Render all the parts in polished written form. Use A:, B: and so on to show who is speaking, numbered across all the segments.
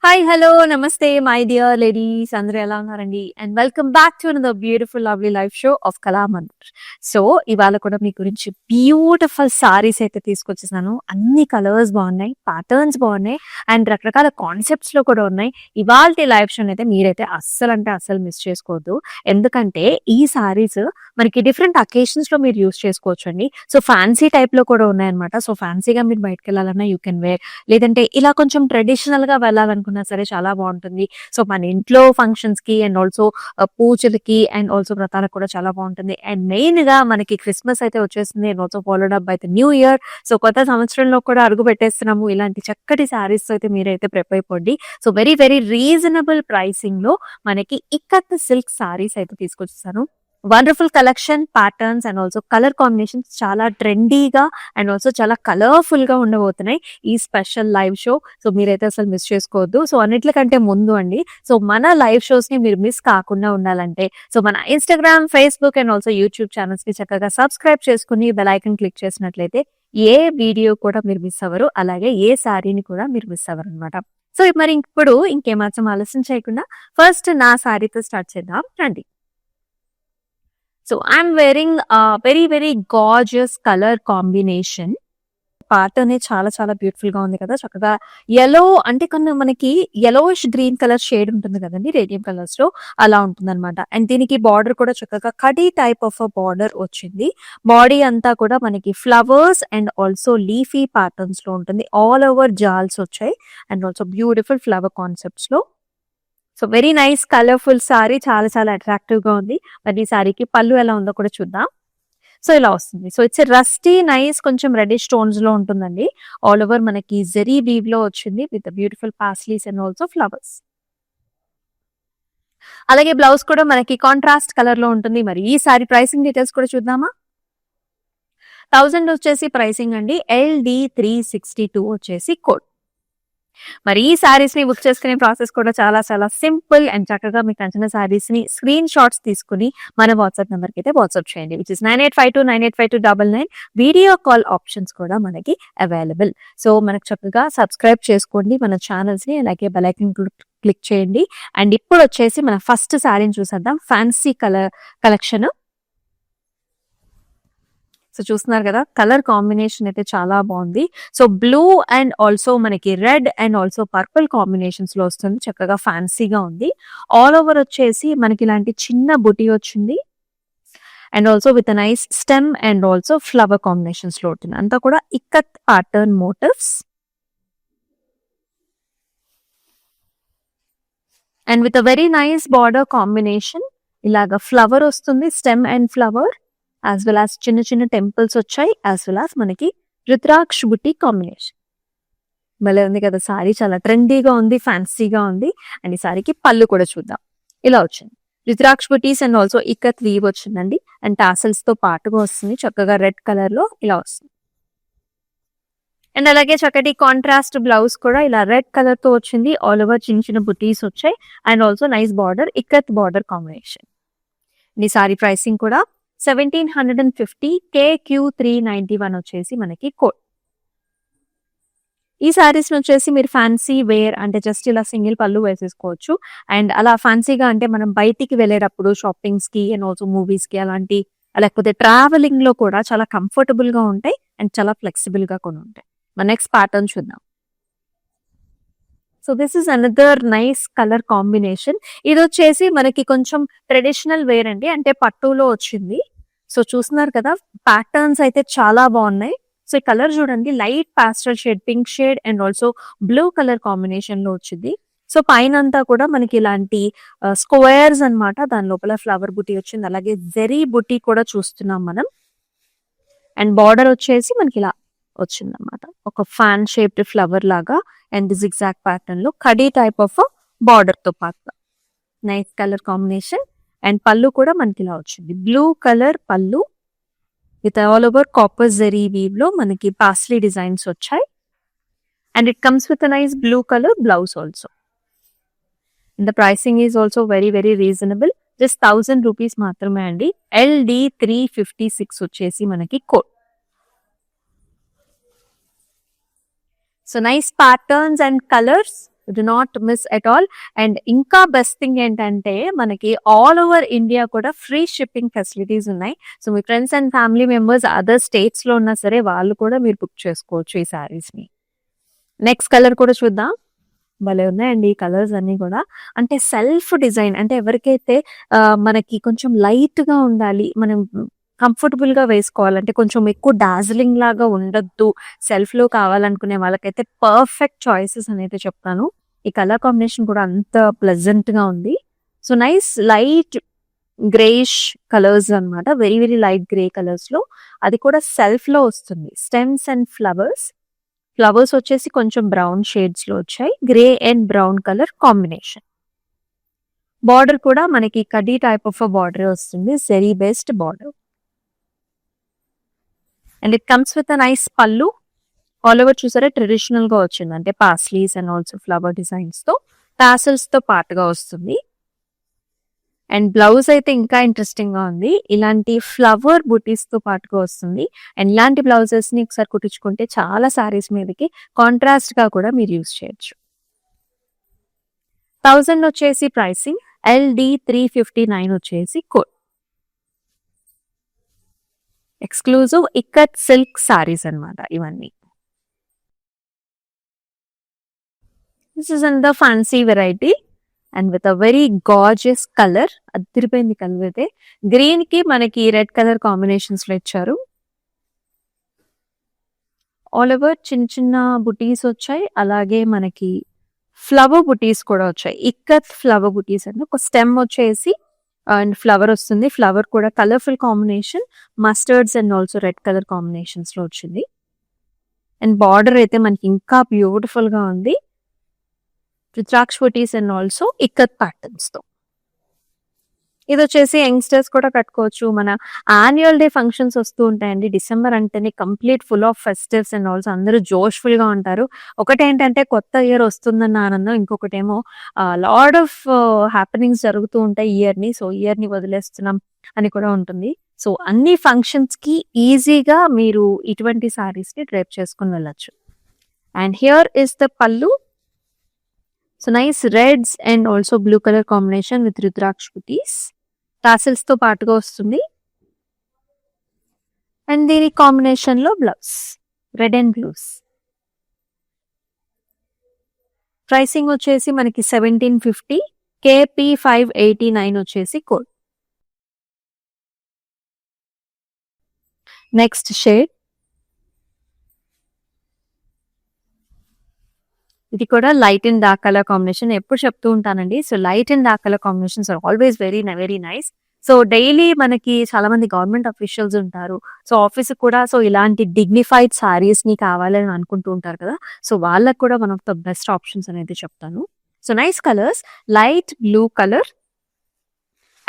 A: Hi, hello, నమస్తే my dear ladies, అందరూ ఎలా ఉన్నారండి? And welcome back to another beautiful lovely life show off Kalamandir. So ఇవాళ కూడా మీ గురించి బ్యూటిఫుల్ సారీస్ అయితే తీసుకొచ్చేసాను. అన్ని కలర్స్ బాగున్నాయి, ప్యాటర్న్స్ బాగున్నాయి అండ్ రకరకాల కాన్సెప్ట్స్ లో కూడా ఉన్నాయి. ఇవాళ లైవ్ షో అయితే మీరైతే అస్సలు అంటే అస్సలు మిస్ చేసుకోవద్దు. ఎందుకంటే ఈ సారీస్ మనకి డిఫరెంట్ అకేషన్స్ లో మీరు యూస్ చేసుకోవచ్చు అండి. సో ఫ్యాన్సీ టైప్ లో కూడా ఉన్నాయన్నమాట. సో ఫ్యాన్సీగా మీరు బయటకు వెళ్ళాలన్నా యూ కెన్ వేర్, లేదంటే ఇలా కొంచెం ట్రెడిషనల్ గా వెళ్ళాలనుకున్నా సరే చాలా బాగుంటుంది. సో మన ఇంట్లో ఫంక్షన్స్ కి అండ్ ఆల్సో పూజలకి అండ్ ఆల్సో వ్రతాలకు కూడా చాలా బాగుంటుంది. అండ్ మెయిన్ గా మనకి క్రిస్మస్ అయితే వచ్చేస్తుంది అండ్ ఆల్సో ఫాలోడ్ అప్ అయితే న్యూ ఇయర్. సో కొత్త సంవత్సరంలో కూడా అడుగు పెట్టేస్తున్నాము. ఇలాంటి చక్కటి శారీస్ అయితే మీరైతే ప్రిపేర్ అయిపోండి. So very very reasonable pricing లో మనకి ఇక్కత్ సిల్క్ సారీస్ అయితే తీసుకొచ్చేసాను. Wonderful collection, patterns and also colour combinations చాలా ట్రెండీగా అండ్ ఆల్సో చాలా కలర్ఫుల్ గా ఉండబోతున్నాయి ఈ స్పెషల్ లైవ్ షో. సో మీరైతే అసలు మిస్ చేసుకోవద్దు. సో అన్నిట్లకంటే ముందు అండి, సో మన లైవ్ షోస్ ని మీరు మిస్ కాకుండా ఉండాలంటే సో మన Instagram, Facebook and also YouTube channels ని చక్కగా సబ్స్క్రైబ్ చేసుకుని బెల్ ఐకన్ క్లిక్ చేసినట్లయితే ఏ వీడియో కూడా మీరు మిస్ అవ్వరు, అలాగే ఏ శారీని కూడా మీరు మిస్ అవ్వరు అనమాట. సో మరి ఇప్పుడు ఇంకేమాత్రం ఆలస్యం చేయకుండా ఫస్ట్ నా శారీతో స్టార్ట్ చేద్దాం రండి. So I'm wearing a very very gorgeous color combination. Part అనేది చాలా చాలా బ్యూటిఫుల్ గా ఉంది కదా. చక్కగా యెల్లో అంటే కొన్ని మనకి yellowish గ్రీన్ కలర్ షేడ్ ఉంటుంది కదండి రేడియం కలర్స్ లో, అలా ఉంటుంది అనమాట. అండ్ దీనికి బార్డర్ కూడా చక్కగా కడీ టైప్ ఆఫ్ బార్డర్ వచ్చింది. బాడీ అంతా కూడా మనకి flowers and also leafy patterns లో ఉంటుంది. ఆల్ ఓవర్ జాల్స్ వచ్చాయి and also beautiful flower concepts లో. So very nice colourful sari, చాలా చాలా అట్రాక్టివ్ గా ఉంది. మరి ఈ సారీకి పళ్ళు ఎలా ఉందో కూడా చూద్దాం. సో ఇలా వస్తుంది. సో ఇట్స్ రస్టీ నైస్ కొంచెం రెడిష్ టోన్స్ లో ఉంటుందండి. ఆల్ ఓవర్ మనకి జెరీ వీవ్ లో వచ్చింది with beautiful paisleys and also flowers. అలాగే బ్లౌజ్ కూడా మనకి కాంట్రాస్ట్ కలర్ లో ఉంటుంది. మరి ఈ సారీ ప్రైసింగ్ డీటెయిల్స్ కూడా చూద్దామా. 1000 వచ్చేసి ప్రైసింగ్ అండి. LD362 వచ్చేసి కోడ్. మరి ఈ సారీస్ ని బుక్ చేసుకునే ప్రాసెస్ కూడా చాలా చాలా సింపుల్ అండ్ చక్కగా మీకు నచ్చిన సారీస్ ని స్క్రీన్ షాట్స్ తీసుకుని మన వాట్సాప్ నెంబర్ కి అయితే వాట్సాప్ చేయండి, which is 9852985299. Video call options కూడా మనకి అవైలబుల్. సో మనకు చక్కగా సబ్స్క్రైబ్ చేసుకోండి మన ఛానల్స్ ని, అలాగే బెల్ ఐకాన్ క్లిక్ చేయండి. అండ్ ఇప్పుడు వచ్చేసి మన ఫస్ట్ సారీని చూసేద్దాం. Fancy colour collection. సో చూస్తున్నారు కదా, కలర్ కాంబినేషన్ అయితే చాలా బాగుంది. సో బ్లూ అండ్ ఆల్సో మనకి red and also purple combinations లో వస్తుంది. చక్కగా ఫ్యాన్సీగా ఉంది. ఆల్ ఓవర్ వచ్చేసి మనకి ఇలాంటి చిన్న బుటీ వచ్చింది and also with nice stem and also flower combinations లో ఉంటుంది. అంతా కూడా ikat pattern motifs and with a very nice border combination. ఇలాగా ఫ్లవర్ వస్తుంది, stem and flower, as well as చిన్న చిన్న టెంపుల్స్ వచ్చాయి, యాజ్ వెల్ యాజ్ మనకి రుద్రాక్ష బుట్టి కాంబినేషన్. భలే ఉంది కదా సారీ, చాలా ట్రెండీగా ఉంది, ఫ్యాన్సీగా ఉంది. అండ్ ఈ సారీకి పళ్ళు కూడా చూద్దాం. ఇలా వచ్చింది రుద్రాక్ష butis and also ikat weave వచ్చిందండి. అండ్ టాసల్స్ తో పాటుగా వస్తుంది, చక్కగా రెడ్ కలర్ లో ఇలా వస్తుంది. అండ్ అలాగే చక్కటి కాంట్రాస్ట్ బ్లౌజ్ కూడా ఇలా రెడ్ కలర్ తో వచ్చింది. ఆల్ ఓవర్ చిన్న చిన్న బుటీస్ వచ్చాయి and also nice border, ikat border combination. ఈ సారీ ప్రైసింగ్ కూడా 1750. KQ391 వచ్చేసి మనకి కోడ్. ఈ సారీస్ వచ్చేసి మీరు ఫ్యాన్సీ వేర్ అంటే జస్ట్ ఇలా సింగిల్ పళ్ళు వేసేసుకోవచ్చు. అండ్ అలా ఫ్యాన్సీగా అంటే మనం బయటికి వెళ్ళేటప్పుడు షాపింగ్స్ కి అండ్ ఆల్సో మూవీస్ కి అలాంటి, లేకపోతే ట్రావెలింగ్ లో కూడా చాలా కంఫర్టబుల్ గా ఉంటాయి అండ్ చాలా ఫ్లెక్సిబుల్ గా కూడా ఉంటాయి. మన నెక్స్ట్ ప్యాటర్న్ చూద్దాం. So this is another nice colour combination. ఇది వచ్చేసి మనకి కొంచెం ట్రెడిషనల్ వేర్ అండి, అంటే పట్టులో వచ్చింది. సో చూస్తున్నారు కదా, ప్యాటర్న్స్ అయితే చాలా బాగున్నాయి. సో ఈ కలర్ చూడండి, light pastel shade, pink shade and also blue colour combination లో వచ్చింది. సో పైన అంతా కూడా మనకి ఇలాంటి స్క్వేర్స్ అన్నమాట, దాని లోపల ఫ్లవర్ బుటీ వచ్చింది. అలాగే జెరీ బుటీ కూడా చూస్తున్నాం మనం. అండ్ బార్డర్ వచ్చేసి మనకి ఇలా వచ్చిందన్నమాట, ఒక ఫ్యాన్ షేప్డ్ ఫ్లవర్ లాగా అండ్ జిగ్జాగ్ ప్యాటర్న్ లో కడీ టైప్ ఆఫ్ బార్డర్ తో పాటు నైస్ కలర్ కాంబినేషన్. అండ్ పళ్ళు కూడా మనకి ఇలా వచ్చింది, blue colour pallu with all over copper zari weave లో మనకి పాస్లీ డిజైన్స్ వచ్చాయి. And it comes with nice blue colour blouse also. And the pricing is also very very reasonable, just 1000 rupees మాత్రమే అండి. LD356 వచ్చేసి మనకి code. So nice patterns and colours do not miss at all. And ఇంకా best thing ఏంటంటే మనకి all over India కూడా free shipping facilities ఉన్నాయి. So me friends and family members other states లో ఉన్నా సరే వాళ్ళు కూడా మీరు బుక్ చేసుకోవచ్చు ఈ సారీస్ ని. నెక్స్ట్ కలర్ కూడా చూద్దాం. భలే ఉన్నాయండి ఈ కలర్స్ అన్ని కూడా. అంటే సెల్ఫ్ డిజైన్, అంటే ఎవరికైతే మనకి కొంచెం లైట్ గా ఉండాలి, మనం కంఫర్టబుల్ గా వేసుకోవాలంటే కొంచెం ఎక్కువ డార్జిలింగ్ లాగా ఉండొద్దు, సెల్ఫ్ లో కావాలనుకునే వాళ్ళకైతే పర్ఫెక్ట్ చాయిసెస్ అనేది చెప్తాను. ఈ కలర్ కాంబినేషన్ కూడా అంత ప్లెజెంట్ గా ఉంది. So nice light greyish colours అన్నమాట, very very light grey colours లో. అది కూడా సెల్ఫ్ లో వస్తుంది. స్టెమ్స్ అండ్ ఫ్లవర్స్ వచ్చేసి కొంచెం బ్రౌన్ షేడ్స్ లో వచ్చాయి. Grey and brown colour combination. Border కూడా మనకి కడ్డీ టైప్ ఆఫ్ బార్డర్ వస్తుంది, zari based border. And it comes with a nice pallu. All over చూసారా ట్రెడిషనల్ గా వచ్చింది, అంటే paisleys and also flower designs తో టాసల్స్ తో పాటుగా వస్తుంది. అండ్ బ్లౌజ్ అయితే ఇంకా ఇంట్రెస్టింగ్ గా ఉంది, ఇలాంటి ఫ్లవర్ బుటీస్ తో పాటుగా వస్తుంది. అండ్ ఇలాంటి బ్లౌజెస్ ని ఒకసారి కుట్టించుకుంటే చాలా సారీస్ మీదకి కాంట్రాస్ట్ గా కూడా మీరు యూజ్ చేయొచ్చు. 1000 వచ్చేసి ప్రైసింగ్, LD 359 వచ్చేసి code. Exclusive ikat silk saris అన్నమాట ఇవన్నీ. This is an the fancy variety and with a very gorgeous colour. అదిరిపోయింది కలర్ అయితే. గ్రీన్ కి మనకి రెడ్ కలర్ కాంబినేషన్స్ లో ఇచ్చారు. ఆల్ ఓవర్ చిన్న చిన్న బుటీస్ వచ్చాయి, అలాగే మనకి ఫ్లవర్ బుటీస్ కూడా వచ్చాయి. ఇక్కత్ ఫ్లవర్ బుటీస్ అంటే ఒక స్టెమ్ వచ్చేసి అండ్ ఫ్లవర్ వస్తుంది. ఫ్లవర్ కూడా colourful combination, mustards and also red colour combinations లో వచ్చింది. అండ్ బార్డర్ అయితే మనకి ఇంకా బ్యూటిఫుల్ గా ఉంది, రుద్రాక్ష butis and also ikat patterns తో. ఇది వచ్చేసి యంగ్స్టర్స్ కూడా కట్టుకోవచ్చు. మన యాన్యువల్ డే ఫంక్షన్స్ వస్తూ ఉంటాయండి. డిసెంబర్ అంటేనే complete full of festives and also అందరూ జోష్ఫుల్ గా ఉంటారు. ఒకటేంటంటే కొత్త ఇయర్ వస్తుందన్న ఆనందం, ఇంకొకటేమో లాడ్ ఆఫ్ హ్యాపెనింగ్స్ జరుగుతూ ఉంటాయి ఇయర్ ని. సో ఇయర్ ని వదిలేస్తున్నాం అని కూడా ఉంటుంది. సో అన్ని ఫంక్షన్స్ కి ఈజీగా మీరు ఇటువంటి సారీస్ ని డ్రైప్ చేసుకుని వెళ్ళొచ్చు. And here is the pallu. So nice reds and also blue colour combination with rudraksha butis, tassels తో పాటుగా వస్తుంది. అండ్ దీని కాంబినేషన్ లో blouse red and blues. Pricing వచ్చేసి మనకి 1750, KP 589 వచ్చేసి కోడ్. నెక్స్ట్ షేడ్, ఇది కూడా light and dark colour combination. ఎప్పుడు చెప్తూ ఉంటానండి, so light and dark colour combinations are always very very nice. So daily మనకి చాలా మంది గవర్నమెంట్ అఫీషియల్స్ ఉంటారు, సో ఆఫీస్ కూడా సో ఇలాంటి డిగ్నిఫైడ్ సారీస్ ని కావాలని అనుకుంటూ ఉంటారు కదా, సో వాళ్ళకు కూడా one of the best options అనేది చెప్తాను. So nice colours, light blue colour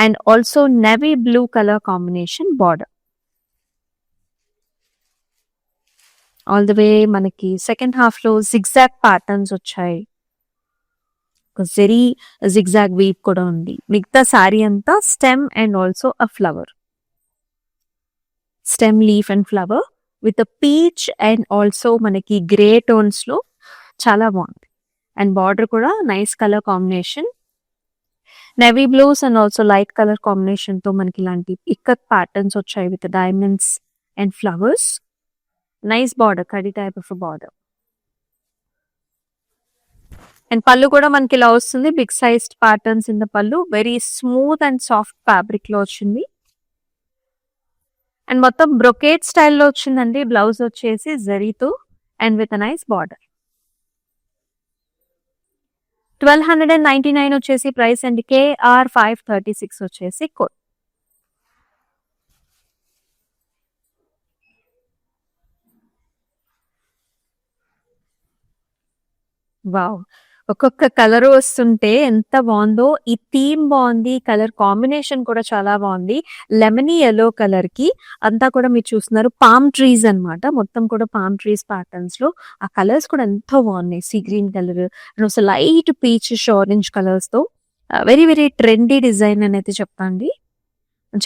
A: and also navy blue colour combination border. All the way మనకి సెకండ్ హాఫ్ లో జిగ్జాగ్ ప్యాటర్న్స్ వచ్చాయి, జెరీ జిగ్జాగ్ వీవ్ కూడా ఉంది. మిగతా సారీ అంతా stem and also a flower, stem leaf and flower with peach and also మనకి grey tones లో చాలా బాగుంది. అండ్ బార్డర్ కూడా nice colour combination, navy blues and also light colour combination తో మనకి ఇలాంటి ఇక్కత్ ప్యాటర్న్స్ వచ్చాయి with diamonds and flowers. Nice border, kadhi type of border. And పళ్ళు కూడా మనకి ఇలా వస్తుంది, big sized patterns in the పళ్ళు, very smooth and soft fabric లో వచ్చింది. అండ్ మొత్తం బ్రొకేట్ స్టైల్లో వచ్చిందండి. బ్లౌజ్ వచ్చేసి జరీతో అండ్ విత్ నైస్ బార్డర్. 1299 వచ్చేసి ప్రైస్ అండ్ KR 536 వచ్చేసి కోడ్. వావ్, ఒక్కొక్క కలర్ వస్తుంటే ఎంత బాగుందో. ఈ థీమ్ బాగుంది, కలర్ కాంబినేషన్ కూడా చాలా బాగుంది. లెమనీ ఎల్లో కలర్ కి అంతా కూడా మీరు చూస్తున్నారు పామ్ ట్రీస్ అన్నమాట, మొత్తం కూడా పామ్ ట్రీస్ ప్యాటర్న్స్ లో. ఆ కలర్స్ కూడా ఎంతో బాగున్నాయి, sea green colour and light peach orange colours తో. వెరీ వెరీ ట్రెండీ డిజైన్ అని అయితే చెప్తాండి.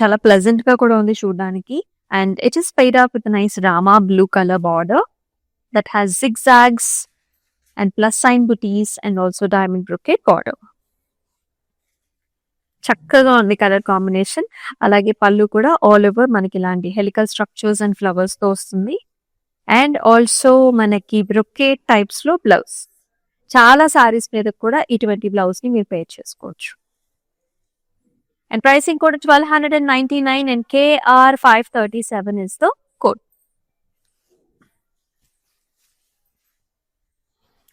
A: చాలా ప్లెజెంట్ గా కూడా ఉంది చూడడానికి. And it is paid up with nice rama blue colour border that has zigzags and plus sign butis and also diamond brocade border. చక్కగా ఉంది కలర్ కాంబినేషన్. అలాగే పళ్ళు కూడా ఆల్ ఓవర్ మనకి ఇలాంటి హెలికల్ స్ట్రక్చర్స్ అండ్ ఫ్లవర్స్ తో వస్తుంది. అండ్ ఆల్సో మనకి బ్రొకెట్ టైప్స్ లో బ్లౌజ్. చాలా సారీస్ మీద కూడా ఇటువంటి బ్లౌజ్ ని మీరు పేర్ చేసుకోవచ్చు. అండ్ ప్రైసింగ్ కూడా 1299 and KR 537 is the code.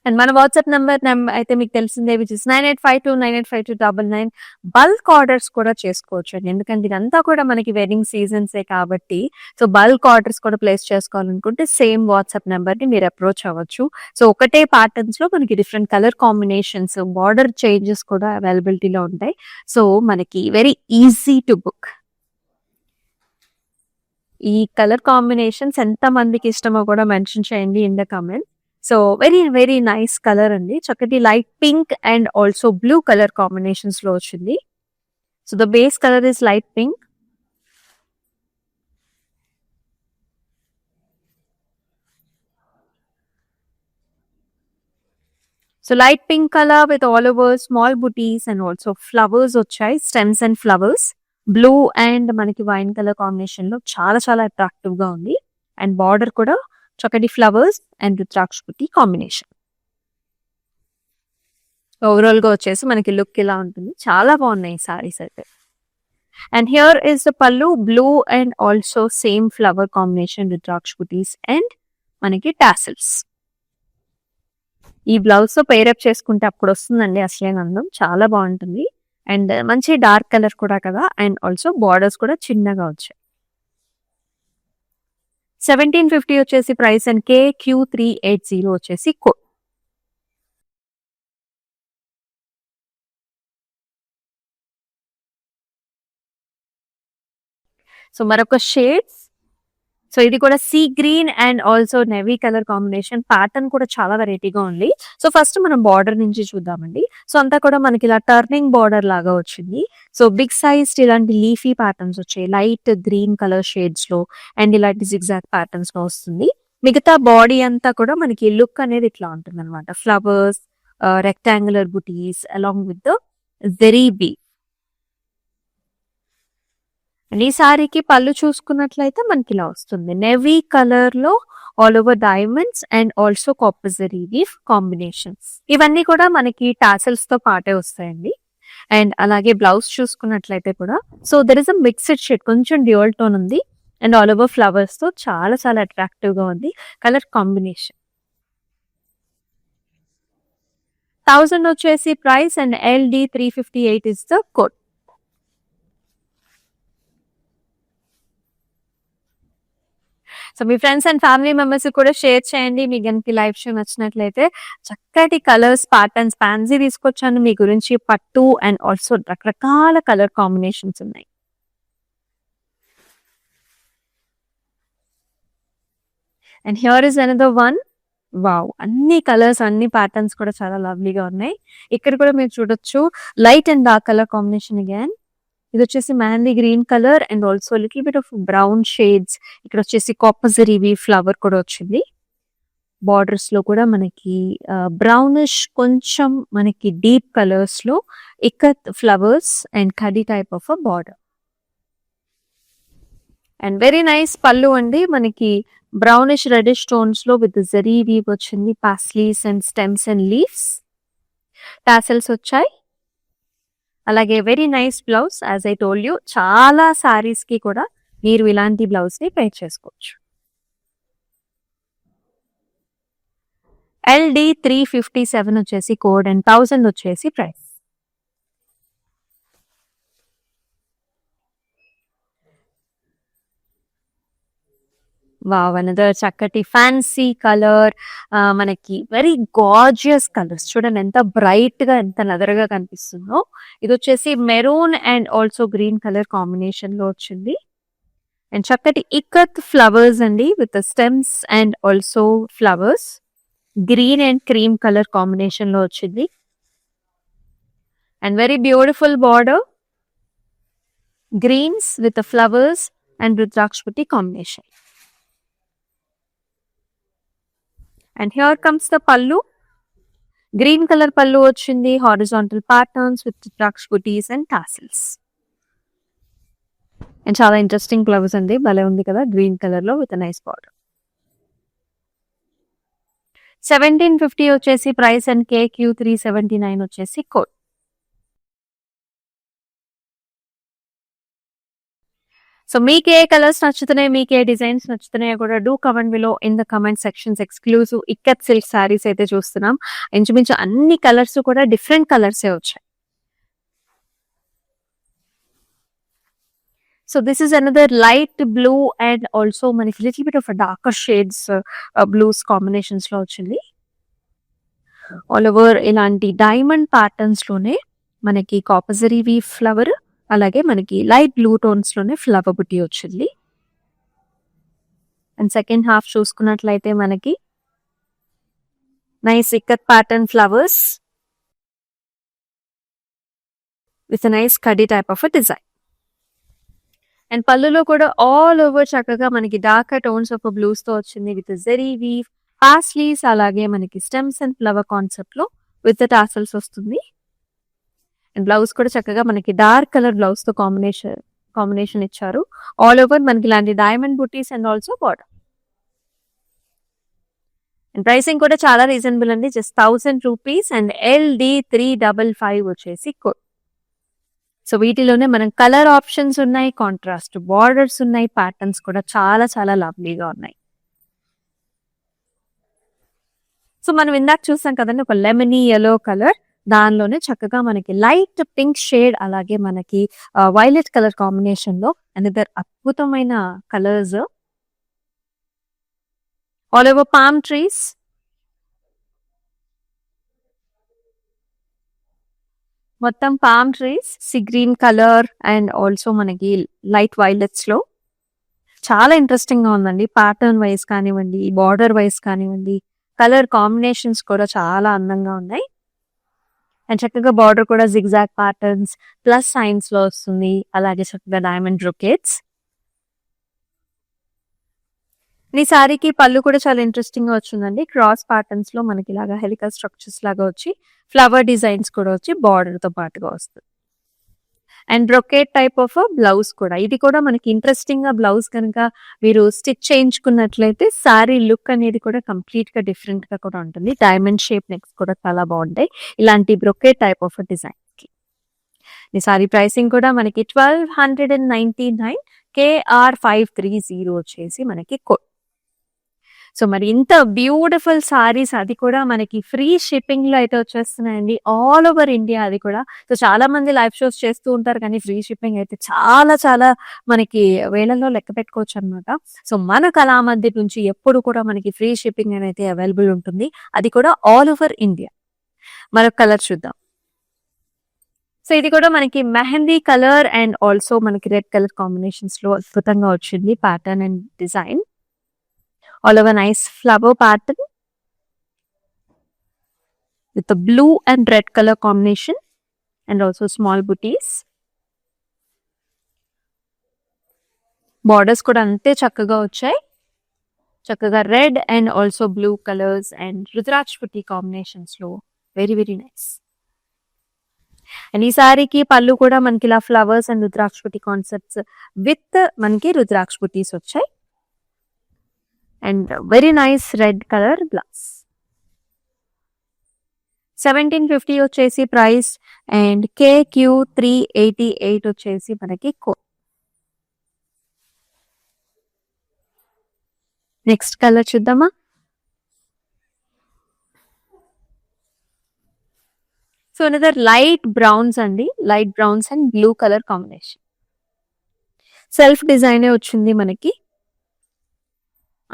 A: And మన వాట్సాప్ నెంబర్ అయితే మీకు తెలిసిందే, విచ్ ఇస్ 9852985299. బల్క్ ఆర్డర్స్ కూడా చేసుకోవచ్చు అండి, ఎందుకంటే ఇదంతా కూడా మనకి వెడ్డింగ్ సీజన్సే కాబట్టి. సో బల్క్ ఆర్డర్స్ కూడా ప్లేస్ చేసుకోవాలనుకుంటే సేమ్ వాట్సాప్ నెంబర్ని మీరు అప్రోచ్ అవ్వచ్చు. సో ఒకటే ప్యాటర్న్స్ లో మనకి different colour combinations, border changes కూడా అవైలబిలిటీలో ఉంటాయి. సో మనకి వెరీ ఈజీ టు బుక్. ఈ కలర్ కాంబినేషన్స్ ఎంత మందికి ఇష్టమో కూడా మెన్షన్ చేయండి in the comment. So very very nice colour అండి, చక్కటి light pink and also blue colour combinations లో వచ్చింది. So the base colour is light pink. So light pink colour with all over small buttis and also flowers వచ్చాయి, stems and flowers. Blue and మనకి wine colour combination లో చాలా చాలా attractive గా ఉంది. And border కూడా చక్కటి ఫ్లవర్స్ అండ్ రుద్రాక్ష బుట్టి కాంబినేషన్. ఓవరాల్ గా వచ్చేసి మనకి లుక్ ఇలా ఉంటుంది. చాలా బాగున్నాయి సారీస్ అయితే. And here is the pallu, blue and also same flower combination rudraksha butis and మనకి టాసిల్స్. ఈ బ్లౌజ్ తో పేరప్ చేసుకుంటే అప్పుడు వస్తుందండి అసలే అందం, చాలా బాగుంటుంది. అండ్ మంచి డార్క్ కలర్ కూడా కదా. అండ్ ఆల్సో బార్డర్స్ కూడా చిన్నగా వచ్చాయి. 1750 వచ్చేసి ప్రైస్ అండ్ KQ380 వచ్చేసి కోడ్. సో మరొక షేడ్స్. సో ఇది కూడా sea green and also navy colour combination. Pattern కూడా చాలా వెరైటీగా ఉంది. సో ఫస్ట్ మనం బార్డర్ నుంచి చూద్దామండి. సో అంతా కూడా మనకి ఇలా టర్నింగ్ బార్డర్ లాగా వచ్చింది. సో బిగ్ సైజ్ ఇలాంటి లీఫీ ప్యాటర్న్స్ వచ్చాయి, లైట్ గ్రీన్ కలర్ షేడ్స్ లో అండ్ ఇలాంటి జిగ్జాగ్ ప్యాటర్న్స్ లో వస్తుంది. మిగతా బాడీ అంతా కూడా మనకి లుక్ అనేది ఇట్లా ఉంటుంది అనమాట. Flowers, rectangular butis along with the zari బీ. అండ్ ఈ సారీకి పళ్ళు చూసుకున్నట్లయితే మనకి ఇలా వస్తుంది, నెవీ కలర్ లో all over diamonds and also copper zari weave combinations. ఇవన్నీ కూడా మనకి టాసల్స్ తో పాటే వస్తాయండి. అండ్ అలాగే బ్లౌజ్ చూసుకున్నట్లయితే కూడా so there is a mixed shade, కొంచెం డ్యూయల్ టోన్ ఉంది అండ్ ఆల్ ఓవర్ ఫ్లవర్స్ తో చాలా చాలా అట్రాక్టివ్ గా ఉంది కలర్ కాంబినేషన్. 1000 వచ్చేసి price and LD358 is the code. So me friends and family members కూడా షేర్ చేయండి. మీ గనికి లైవ్ షో నచ్చినట్లయితే. చక్కటి కలర్స్, ప్యాటర్న్స్, ఫ్యాన్సీ తీసుకొచ్చాను మీ గురించి. పట్టు అండ్ ఆల్సో రకరకాల కలర్ కాంబినేషన్స్ ఉన్నాయి. And here is another one. Wow, అన్ని కలర్స్, అన్ని ప్యాటర్న్స్ కూడా చాలా లవ్లీగా ఉన్నాయి. ఇక్కడ కూడా మీరు చూడొచ్చు light and dark colour combination again. ఇది వచ్చేసి mehndi green colour and also little bit of brown shades. ఇక్కడ వచ్చేసి కాపర్ జరీ ఫ్లవర్ కూడా వచ్చింది. బార్డర్స్ లో కూడా మనకి బ్రౌనిష్, కొంచెం మనకి డీప్ కలర్స్ లో ikat flowers and khadi type of a border. And very nice పళ్ళు అండి, మనకి బ్రౌనిష్ రెడిష్ టోన్స్ లో విత్ జరీ వీవ్ వచ్చింది. Paisleys and stems and leaves, tassels వచ్చాయి. అలాగే very nice blouse. As I told you, చాలా సారీస్ కి కూడా మీరు ఇలాంటి బ్లౌజ్ ని పేర్ చేసుకోవచ్చు. LD357 వచ్చేసి కోడ్ అండ్ 1000 వచ్చేసి ప్రైస్. వావ్, అనదర్ చక్కటి ఫ్యాన్సీ కలర్. మనకి వెరీ గార్జియస్ కలర్స్ చూడండి, ఎంత బ్రైట్ గా, ఎంత నదరగా కనిపిస్తుందో. ఇది వచ్చేసి maroon and also green colour combination లో వచ్చింది. అండ్ చక్కటి ఇక్కత్ ఫ్లవర్స్ అండి with stems and also flowers. Green and cream colour combination లో వచ్చింది. And very beautiful border, greens with flowers and రుద్రాక్షపతి combination. And here comes the pallu. Green colour pallu వచ్చింది, horizontal patterns with rudraksha butis and tassels. And చాలా interesting flowers అండి, భలే ఉంది కదా green colour లో విత్ నైస్ బార్డర్. 1750 వచ్చేసి ప్రైస్ అండ్ KQ 379 వచ్చేసి కోడ్. సో మీకు ఏ కలర్స్ నచ్చుతున్నాయి, మీకు ఏ డిజైన్స్ నచ్చుతున్నాయో కూడా do comment below in the comment sections. Exclusive ikat silk saris అయితే చూస్తున్నాం. ఇంచుమించు అన్ని కలర్స్ కూడా డిఫరెంట్ కలర్సే వచ్చాయి. So this is another light blue and also మనకి little bit of darker shades blues combinations లో వచ్చింది. ఆల్ ఓవర్ ఇలాంటి డైమండ్ ప్యాటర్న్స్ లోనే మనకి కాపజరీ వీ ఫ్లవర్, అలాగే మనకి లైట్ బ్లూ టోన్స్ లోనే ఫ్లవర్ బుట్టి వచ్చింది. అండ్ సెకండ్ హాఫ్ చూసుకున్నట్లయితే మనకి nice ikat pattern flowers with nice khadi type of design. And పళ్ళులో కూడా ఆల్ ఓవర్ చక్కగా మనకి డార్క్ టోన్స్ ఆఫ్ బ్లూస్ తో వచ్చింది విత్ జెరీ వీవ్, పాస్లీస్, అలాగే మనకి స్టెమ్స్ అండ్ ఫ్లవర్ కాన్సెప్ట్ లో విత్ టాసల్స్ వస్తుంది. అండ్ బ్లౌజ్ కూడా చక్కగా మనకి డార్క్ కలర్ బ్లౌజ్ తో కాంబినేషన్ ఇచ్చారు. ఆల్ ఓవర్ మనకి ఇలాంటి diamond buttis and also border. And pricing కూడా చాలా రీజనబుల్ అండి, జస్ట్ 1000 రూపీస్. అండ్ LD 355 వచ్చేసి కోడ్. సో వీటిలోనే మనం కలర్ ఆప్షన్స్ ఉన్నాయి, కాంట్రాస్ట్ బార్డర్స్ ఉన్నాయి, ప్యాటర్న్స్ కూడా చాలా చాలా లవ్లీగా ఉన్నాయి. సో మనం ఇందాక చూసాం కదండి ఒక లెమనీ ఎల్లో కలర్, దానిలోనే చక్కగా మనకి లైట్ పింక్ షేడ్, అలాగే మనకి వైలెట్ కలర్ కాంబినేషన్ లో అనదర్ అద్భుతమైన colours. All over palm trees, మొత్తం palm trees sea green colour and also మనకి లైట్ వైలెట్స్ లో చాలా ఇంట్రెస్టింగ్ గా ఉందండి. ప్యాటర్న్ వైజ్ కానివ్వండి, బార్డర్ వైజ్ కానివ్వండి, కలర్ కాంబినేషన్స్ కూడా చాలా అందంగా ఉన్నాయి. అండ్ చక్కగా బార్డర్ కూడా జిగ్జాగ్ ప్యాటర్న్స్ ప్లస్ సైన్స్ లో వస్తుంది, అలాగే చక్కగా డైమండ్ బ్రొకేట్స్. ఈ సారీకి పళ్ళు కూడా చాలా ఇంట్రెస్టింగ్ గా వచ్చిందండి. క్రాస్ ప్యాటర్న్స్ లో మనకి ఇలాగా హెలికల్ స్ట్రక్చర్స్ లాగా వచ్చి ఫ్లవర్ డిజైన్స్ కూడా వచ్చి బార్డర్ తో పాటుగా వస్తుంది. And brocade type of blouse కూడా, ఇది కూడా మనకి ఇంట్రెస్టింగ్ గా బ్లౌజ్ కనుక మీరు స్టిచ్ చేయించుకున్నట్లయితే సారీ లుక్ అనేది కూడా కంప్లీట్ గా డిఫరెంట్ గా కూడా ఉంటుంది. డైమండ్ షేప్ నెక్స్ కూడా చాలా బాగుంటాయి ఇలాంటి బ్రొకేట్ టైప్ ఆఫ్ డిజైన్ కి. ఈ సారీ ప్రైసింగ్ కూడా మనకి 1299, KR 530 వచ్చేసి మనకి కోడ్. సో మరి ఇంత బ్యూటిఫుల్ సారీస్, అది కూడా మనకి ఫ్రీ షిప్పింగ్ లో అయితే వచ్చేస్తున్నాయండి ఆల్ ఓవర్ ఇండియా. అది కూడా సో చాలా మంది లైవ్ షోస్ చేస్తూ ఉంటారు, కానీ ఫ్రీ షిప్పింగ్ అయితే చాలా చాలా మనకి వేలల్లో లెక్క పెట్టుకోవచ్చు అనమాట. సో మన కళామందిర్ నుంచి ఎప్పుడు కూడా మనకి ఫ్రీ షిప్పింగ్ అనేది అవైలబుల్ ఉంటుంది, అది కూడా ఆల్ ఓవర్ ఇండియా. మరొక కలర్ చూద్దాం. సో ఇది కూడా మనకి మెహందీ కలర్ అండ్ ఆల్సో మనకి రెడ్ కలర్ కాంబినేషన్స్ లో అద్భుతంగా వచ్చింది pattern and design. All over nice flower pattern with the blue and red color combination and also small booties. Borders kuda ante chakkaga vachai, chakkaga red and also blue colors and rudraksh putti combinations lo very very nice. And ee saree ki pallu kuda manki la flowers and rudraksh putti concepts with manki rudraksh puttis vachai. And very nice red color blouse. 1750 వచ్చేసి price and KQ 388 వచ్చేసి మనకి code. Next colour చూద్దామా. So another light browns అండి, light browns and blue colour combination. Self డిజైనే వచ్చింది మనకి,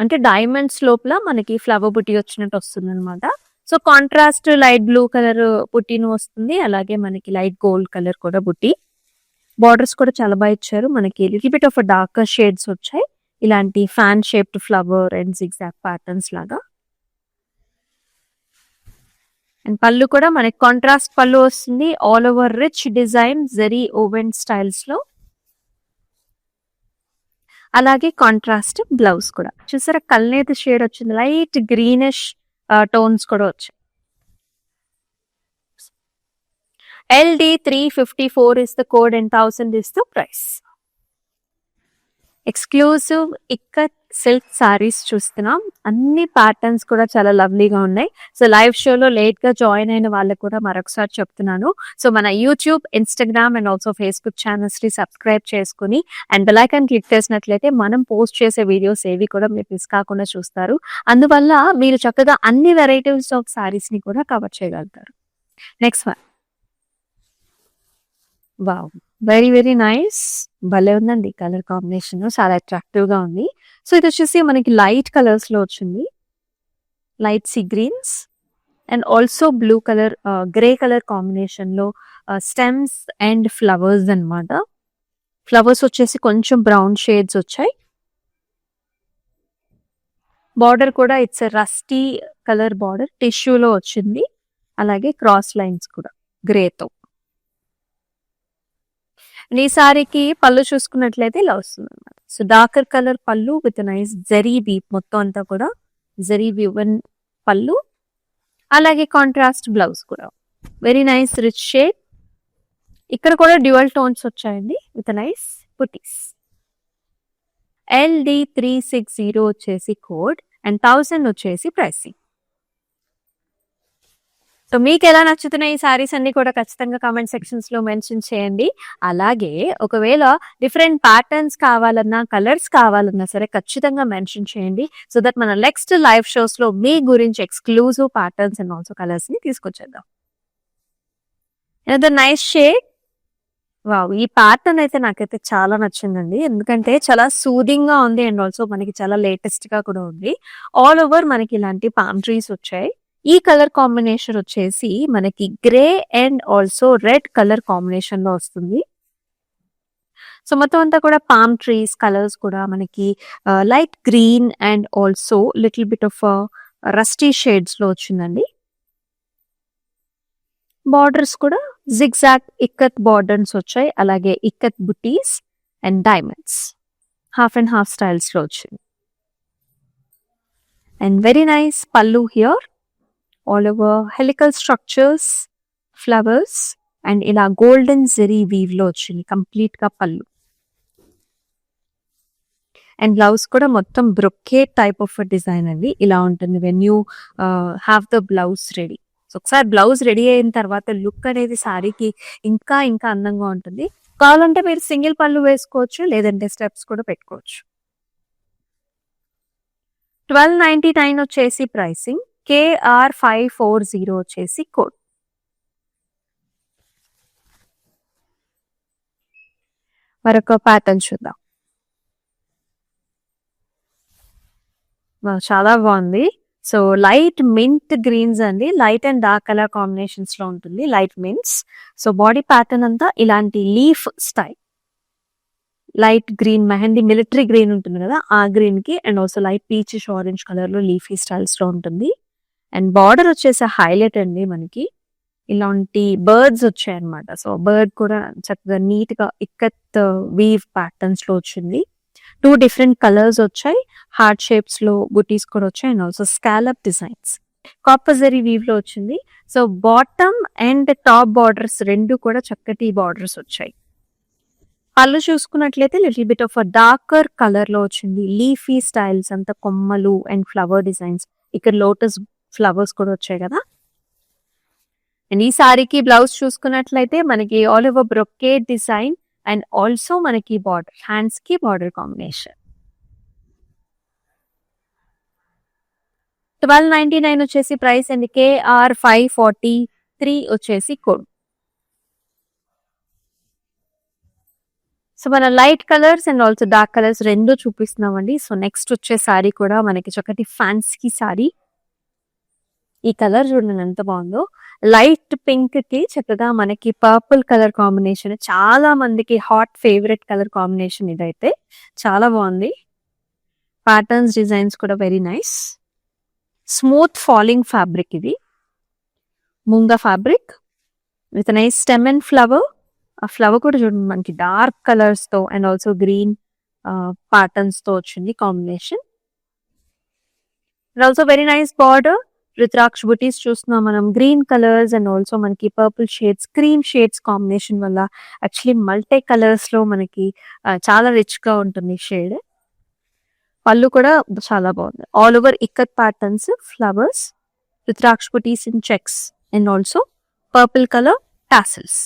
A: అంటే diamonds లోపల మనకి ఫ్లవర్ బుట్టి వచ్చినట్టు వస్తుంది అనమాట. So contrast light blue colour బుట్టిను వస్తుంది, అలాగే మనకి లైట్ గోల్డ్ కలర్ కూడా బుట్టి. బార్డర్స్ కూడా చాలా బాగా ఇచ్చారు, మనకి little bit of darker shades వచ్చాయి, ఇలాంటి fan shaped flower and zigzag patterns లాగా. అండ్ పళ్ళు కూడా మనకి కాంట్రాస్ట్ పళ్ళు వస్తుంది, all over rich design zari woven styles లో, అలాగే కాంట్రాస్ట్ బ్లౌజ్ కూడా చూసారా కల్నేత షేడ్ వచ్చింది, లైట్ గ్రీనిష్ టోన్స్ కూడా వచ్చాయి. LD354 is the code and 1000 is the price. Exclusive ikat silk saris చూస్తున్నాం. అన్ని ప్యాటర్న్స్ కూడా చాలా లవ్లీగా ఉన్నాయి. సో లైవ్ షోలో లేట్ గా జాయిన్ అయిన వాళ్ళకు కూడా మరొకసారి చెప్తున్నాను. సో మన YouTube, Instagram and also Facebook channels ని సబ్స్క్రైబ్ చేసుకుని అండ్ బెల్ ఐకాన్ క్లిక్ చేసినట్లయితే మనం పోస్ట్ చేసే వీడియోస్ ఏవి కూడా మీరు మిస్ కాకుండా చూస్తారు. అందువల్ల మీరు చక్కగా అన్ని వెరైటీస్ ఆఫ్ సారీస్ ని కూడా కవర్ చేయగలుగుతారు. Next one, wow, very very nice. భలే ఉందండి కలర్ కాంబినేషన్, చాలా అట్రాక్టివ్ గా ఉంది. సో ఇది వచ్చేసి మనకి లైట్ కలర్స్ లో వచ్చింది, light sea greens and also blue colour, grey colour combination లో స్టెమ్స్ అండ్ ఫ్లవర్స్ అన్నమాట. ఫ్లవర్స్ వచ్చేసి కొంచెం బ్రౌన్ షేడ్స్ వచ్చాయి. బార్డర్ కూడా ఇట్స్ రస్టీ కలర్ బార్డర్, టిష్యూలో వచ్చింది. అలాగే క్రాస్ లైన్స్ కూడా గ్రేతో. ఈ సారీకి పళ్ళు చూసుకున్నట్లయితే ఇలా వస్తుంది అనమాట. So darker colour pallu with nice zari weave, మొత్తం అంతా కూడా జరీ వీవ్ పళ్ళు. అలాగే కాంట్రాస్ట్ బ్లౌజ్ కూడా వెరీ నైస్ రిచ్ షేడ్. ఇక్కడ కూడా డ్యూయల్ టోన్స్ వచ్చాయండి విత్ నైస్ పుటీస్. LD360 వచ్చేసి కోడ్ అండ్ 1000 వచ్చేసి ప్రైసింగ్. సో మీకు ఎలా నచ్చుతున్నాయి ఈ సారీస్ అన్ని కూడా ఖచ్చితంగా కామెంట్ సెక్షన్స్ లో మెన్షన్ చేయండి. అలాగే ఒకవేళ డిఫరెంట్ ప్యాటర్న్స్ కావాలన్నా, కలర్స్ కావాలన్నా సరే ఖచ్చితంగా మెన్షన్ చేయండి. సో దట్ మన నెక్స్ట్ లైవ్ షోస్ లో మీ గురించి exclusive patterns and also colours ని తీసుకొచ్చేద్దాం. Another nice shade. వావ్, ఈ ప్యాటర్న్ అయితే నాకైతే చాలా నచ్చిందండి. ఎందుకంటే చాలా సూదింగ్ గా ఉంది అండ్ ఆల్సో మనకి చాలా లేటెస్ట్ గా కూడా ఉంది. ఆల్ ఓవర్ మనకి ఇలాంటి పామ్ ట్రీస్ వచ్చాయి. ఈ కలర్ కాంబినేషన్ వచ్చేసి మనకి grey and also red colour combination లో వస్తుంది. సో మొత్తం అంతా కూడా పామ్ ట్రీస్ కలర్స్ కూడా మనకి light green and also little bit of rusty shades లో వచ్చిందండి. బార్డర్స్ కూడా జిగ్జాగ్ ఇక్కత్ బార్డర్స్ వచ్చాయి. అలాగే ఇక్కత్ బుటీస్ and diamonds half and half styles లో వచ్చింది. అండ్ వెరీ నైస్ పల్లు here, all over helical structures, flowers and ఇలా గోల్డెన్ జెరీ వీవ్ లో వచ్చింది కంప్లీట్ గా పళ్ళు. అండ్ బ్లౌజ్ కూడా మొత్తం బ్రొకేట్ టైప్ ఆఫ్ డిజైన్ అండి. ఇలా ఉంటుంది when you have the blouse ready. So ఒకసారి బ్లౌజ్ రెడీ అయిన తర్వాత లుక్ అనేది సారీకి ఇంకా ఇంకా అందంగా ఉంటుంది. కావాలంటే మీరు సింగిల్ పళ్ళు వేసుకోవచ్చు, లేదంటే స్టెప్స్ కూడా పెట్టుకోవచ్చు. 1299 వచ్చేసి ప్రైసింగ్, KR540 వచ్చేసి కోడ్. మరొక ప్యాటర్న్ చూద్దాం. చాలా బాగుంది. సో లైట్ మింట్ గ్రీన్స్ అండి, light and dark colour combinations లో ఉంటుంది. Light mints. So body pattern అంతా ఇలాంటి leaf style, light green, mehndi military green ఉంటుంది కదా ఆ గ్రీన్ కి and also light peachish orange colour లో లీఫీ స్టైల్స్ లో ఉంటుంది. అండ్ బార్డర్ వచ్చేసి హైలైట్ అండి, మనకి ఇలాంటి బర్డ్స్ వచ్చాయి అనమాట. సో బర్డ్ కూడా చక్కగా నీట్ గా ఇక్కత్ వీవ్ ప్యాటర్న్స్ లో వచ్చింది. 2 డిఫరెంట్ కలర్స్ వచ్చాయి, హార్ట్ షేప్స్ లో బుటీస్ కూడా వచ్చాయి and also scallop designs. Copper zari weave లో వచ్చింది. So bottom and top borders రెండు కూడా చక్కటి బార్డర్స్ వచ్చాయి. పళ్ళు చూసుకున్నట్లయితే little bit of darker colour లో వచ్చింది. లీఫీ స్టైల్స్ అంతా కొమ్మలు అండ్ ఫ్లవర్ డిజైన్స్, ఇక్కడ లోటస్ ఫ్లవర్స్ కూడా వచ్చాయి కదా. అండ్ ఈ సారీకి బ్లౌజ్ చూసుకున్నట్లయితే మనకి all over brocade design and also మనకి బార్డర్, హ్యాండ్స్ కి బార్డర్ కాంబినేషన్. 1299 వచ్చేసి ప్రైస్ అండ్ KR543 వచ్చేసి కోడ్. సో మన light colours and also dark colours రెండు చూపిస్తున్నామండి. సో నెక్స్ట్ వచ్చే సారీ కూడా మనకి చక్కటి ఫ్యాన్సీ సారీ. ఈ కలర్ చూడండి ఎంత బాగుందో, లైట్ పింక్ కి చక్కగా మనకి పర్పుల్ కలర్ కాంబినేషన్, చాలా మందికి హాట్ ఫేవరెట్ కలర్ కాంబినేషన్. ఇదైతే చాలా బాగుంది. ప్యాటర్న్స్, డిజైన్స్ కూడా very nice. Smooth falling fabric, ఇది munga fabric with nice stem and flower. ఆ ఫ్లవర్ కూడా చూడండి మనకి డార్క్ కలర్స్ తో అండ్ ఆల్సో గ్రీన్ ప్యాటర్న్స్ తో వచ్చింది combination. Also very nice border rudraksha butis చూస్తున్నాం మనం. గ్రీన్ కలర్స్ అండ్ ఆల్సో మనకి purple shades, cream shades combination వల్ల యాక్చువల్లీ మల్టీ కలర్స్ లో మనకి చాలా రిచ్ గా ఉంటుంది షేడ్. పళ్ళు కూడా చాలా బాగుంది. All over ikat patterns, flowers, rudraksha butis in checks and also purple colour tassels.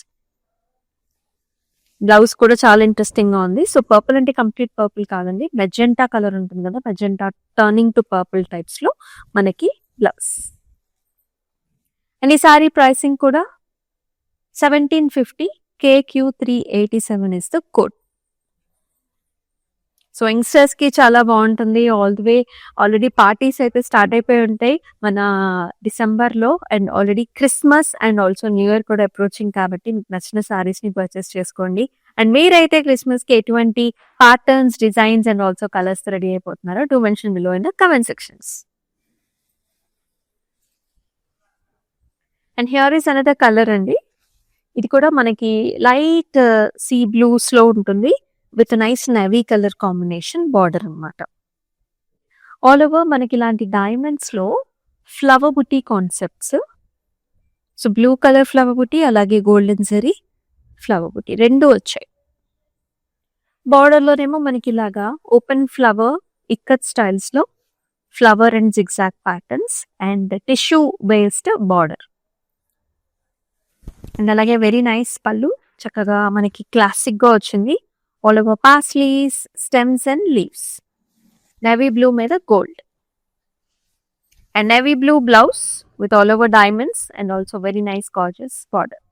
A: Blouse కూడా చాలా ఇంట్రెస్టింగ్ గా ఉంది. సో పర్పుల్ అంటే కంప్లీట్ పర్పుల్ కాదండి, మెజెంటా కలర్ ఉంటుంది కదా, magenta turning to purple types లో మనకి బ్లౌజ్. అండ్ ఈ సారీ ప్రైసింగ్ కూడా 1750, KQ387 is the code. So youngsters కి చాలా బాగుంటుంది. All the way already parties అయితే స్టార్ట్ అయిపోయి ఉంటాయి మన డిసెంబర్ లో. And already Christmas and also new year కూడా అప్రోచింగ్ కాబట్టి మీకు నచ్చిన సారీస్ ని పర్చేస్ చేసుకోండి. అండ్ మీరైతే క్రిస్మస్ కి ఎటువంటి patterns, designs and also colours ready అయిపోతున్నారో to mention below in the comment sections. And here is another colour అండి. ఇది కూడా మనకి లైట్ సీ బ్లూస్ లో ఉంటుంది with nice navy colour combination border అన్నమాట. ఆల్ ఓవర్ మనకి ఇలాంటి డైమండ్స్ లో flower buti concepts. So blue colour flower buti, అలాగే గోల్డెన్ జరీ ఫ్లవర్ బుటీ రెండు వచ్చాయి. బార్డర్ లోనేమో మనకి ఇలాగా ఓపెన్ ఫ్లవర్ ఇక్కత్ స్టైల్స్ లో flower and zigzag patterns and tissue based border. And అలాగే వెరీ నైస్ పళ్ళు, చక్కగా మనకి క్లాసిక్ గా వచ్చింది. All over paisleys, stems and leaves. Navy blue మీద gold and navy blue blouse with all over diamonds and also very nice gorgeous border.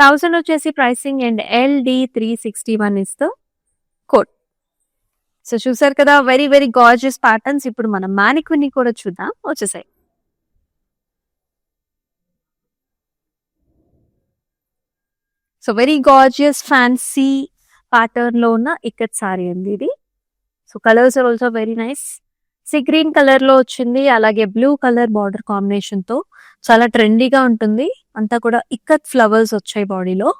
A: 1000 వచ్చేసి pricing and LD361 is the code. So చూసారు కదా, very very gorgeous patterns. ఇప్పుడు మనం మానిక్విన్ ని కూడా చూద్దాం. వచ్చేసాయి. So very gorgeous fancy pattern లో ఉన్న ఇక్కత్ సారీ అండి ఇది. So colours are also very nice. Sea green colour లో వచ్చింది, అలాగే బ్లూ కలర్ బార్డర్ కాంబినేషన్ తో చాలా ట్రెండీగా ఉంటుంది. అంతా కూడా ఇక్కత్ ఫ్లవర్స్ వచ్చాయి బాడీలో.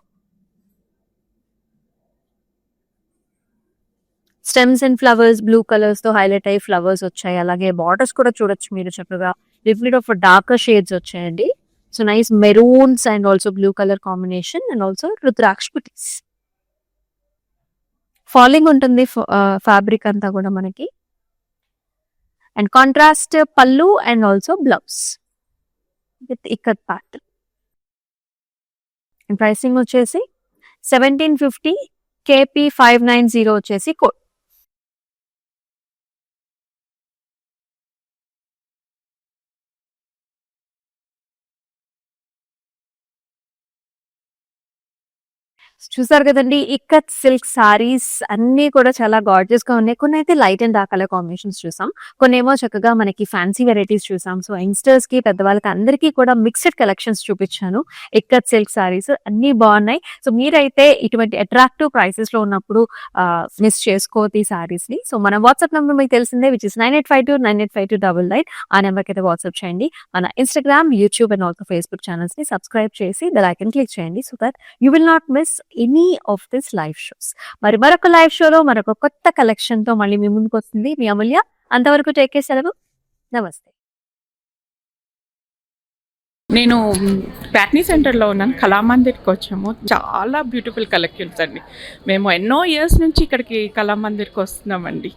A: Stems and flowers blue colours తో హైలైట్ అయ్యి ఫ్లవర్స్ వచ్చాయి. అలాగే బార్డర్స్ కూడా చూడొచ్చు మీరు చక్కగా లిటిల్ ఆఫ్ డార్కర్ షేడ్స్ వచ్చాయండి. So nice maroons and also blue colour combination and also rudraksha butis. Falling ఉంటుంది ఫ్యాబ్రిక్ అంతా కూడా మనకి. And contrast pallu and also blouse with ikat pattern. And pricing వచ్చేసి 1750, KP590 వచ్చేసి కోడ్. చూసారు కదండి, ఇక్కత్ సిల్క్ సారీస్ అన్ని కూడా చాలా గార్జియస్ గా ఉన్నాయి. కొన్ని అయితే light and dark colour combinations చూసాం, కొన్ని ఏమో చక్కగా మనకి ఫ్యాన్సీ వెరైటీస్ చూసాం. సో యంగ్స్టర్స్ కి, పెద్దవాళ్ళకి అందరికీ కూడా మిక్స్డ్ కలెక్షన్స్ చూపించాను. ఇక్కత్ సిల్క్ సారీస్ అన్ని బాగున్నాయి. సో మీరైతే ఇటువంటి అట్రాక్టివ్ ప్రైసెస్ లో ఉన్నప్పుడు మిస్ చేసుకోవద్దు ఈ సారీస్ ని. సో మన వాట్సాప్ నెంబర్ మీకు తెలిసిందే, విచ్ ఇస్ 9852985299. ఆ నెంబర్ కి అయితే వాట్సాప్ చేయండి. మన Instagram, YouTube and also Facebook channels ని సబ్స్క్రైబ్ చేసి బెల్ ఐకాన్ క్లిక్ చేయండి, so that you will not miss any of this live shows. మరి మరొక లైవ్ షోలో మరొక కొత్త కలెక్షన్ తో మళ్ళీ మీ ముందుకు వస్తుంది మీ అమూల్య. అంతవరకు టేక్ కేర్, సెలవు, నమస్తే.
B: నేను ప్యాట్నీ సెంటర్లో ఉన్నాను. కళామందిర్కి వచ్చాము. చాలా బ్యూటిఫుల్ కలెక్షన్స్ అండి. మేము ఎన్నో ఇయర్స్ నుంచి ఇక్కడికి కళామందిర్కి వస్తున్నామండి.